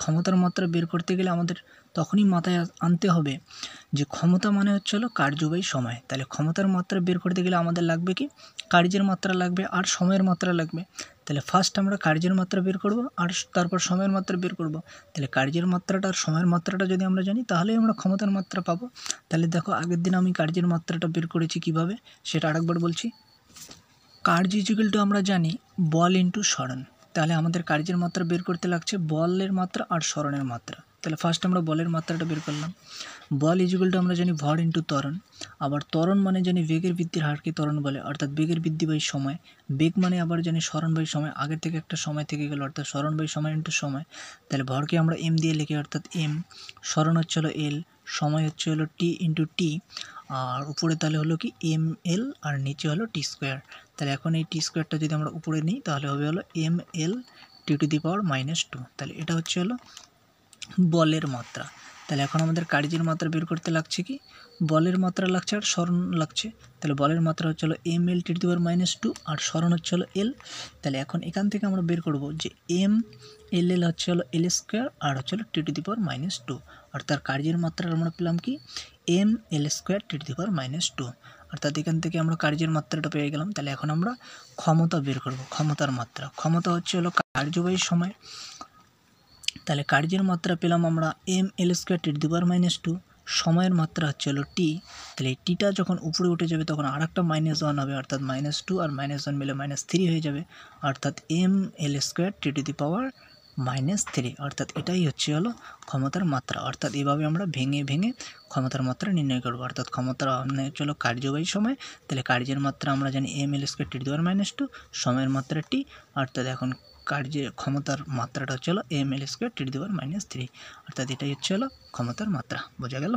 ক্ষমতার মাত্রা বের করতে গেলে আমাদের তখনই মাথায় আনতে হবে যে ক্ষমতা মানে হচ্ছে হলো কার্যবাহী সময়। তাহলে ক্ষমতার মাত্রা বের করতে গেলে আমাদের লাগবে কি, কার্যের মাত্রা লাগবে আর সময়ের মাত্রা লাগবে। তাহলে ফার্স্ট আমরা কার্যের মাত্রা বের করব আর তারপর সময়ের মাত্রা বের করব। তাহলে কার্যের মাত্রাটা আর সময়ের মাত্রাটা যদি আমরা জানি তাহলেই আমরা ক্ষমতার মাত্রা পাবো। তাহলে দেখো আগের দিন আমি কার্যের মাত্রাটা বের করেছি কিভাবে, সেটা আরেকবার বলছি। কার্য ইকুয়াল টু আমরা জানি বল ইন্টু সরণ। তাহলে আমাদের কার্যের মাত্রা বের করতে লাগছে বলের মাত্রা আর সরণের মাত্রা। তাহলে ফার্স্ট আমরা বলের মাত্রাটা বের করলাম। বল ইকুয়াল টু আমরা জানি ভর ইন্টু ত্বরণ। আবার ত্বরণ মানে জানি বেগের বৃদ্ধির হারকে ত্বরণ বলে, অর্থাৎ বেগের বৃদ্ধি বাই সময়। বেগ মানে আবার জানি সরণ বাই সময়, আগের থেকে একটা সময় থেকে গেল, অর্থাৎ সরণ বাই সময় ইন্টু সময়। তাহলে ভরকে আমরা এম দিয়ে লিখি, অর্থাৎ এম। সরণ হচ্ছে হলো এল, সময় হচ্ছে হলো টি ইন্টু টি, আর উপরে তাহলে হলো কি এম এল আর নিচে হলো টি স্কোয়ার। তাহলে এখন এই টি স্কোয়ারটা যদি আমরা উপরে নিই তাহলে হবে হলো M L T to the power -2। তাহলে এটা হচ্ছে হলো বলের মাত্রা। তাহলে এখন আমাদের কার্যের মাত্রা বের করতে লাগছে কি, বলের মাত্রা লাগছে আর সরণ লাগছে। তাহলে বলের মাত্রা হচ্ছে হলো M L T to the power -2 আর সরণ হচ্ছে হলো এল। তাহলে এখন এখান থেকে আমরা বের করব যে এম এল এল হচ্ছে হলো এল স্কোয়ার আর হচ্ছে হলো টি টু দি পাওয়ার -2। আর তার কার্যের মাত্রা আমরা পেলাম কি M L square T to the power -2। অর্থাৎ এখান থেকে আমরা কার্যের মাত্রাটা পেয়ে গেলাম। তাহলে এখন আমরা ক্ষমতা বের করব, ক্ষমতার মাত্রা। ক্ষমতা হচ্ছে হলো কার্যবাহী সময়। তাহলে কার্যের মাত্রা পেলাম আমরা M L square T to the power -2, সময়ের মাত্রা হচ্ছে হলো টি। তাহলে এই টিটা যখন উপরে উঠে যাবে তখন আর একটা -1 হবে, অর্থাৎ -2 আর -1 মিলে -3 হয়ে যাবে, অর্থাৎ M L square T to the power -3। অর্থাৎ এটাই হচ্ছে হলো ক্ষমতার মাত্রা। অর্থাৎ এভাবে আমরা ভেঙে ভেঙে ক্ষমতার মাত্রা নির্ণয় করবো। অর্থাৎ ক্ষমতার মানে হচ্ছে হলো কার্যবাহী সময়। তাহলে কার্যের মাত্রা আমরা জানি M L square T to the power -2, সময়ের মাত্রা টি। অর্থাৎ এখন কার্যের ক্ষমতার মাত্রাটা হচ্ছে হলো M L square T to the power -3। অর্থাৎ এটাই হচ্ছে হলো ক্ষমতার মাত্রা। বোঝা গেল?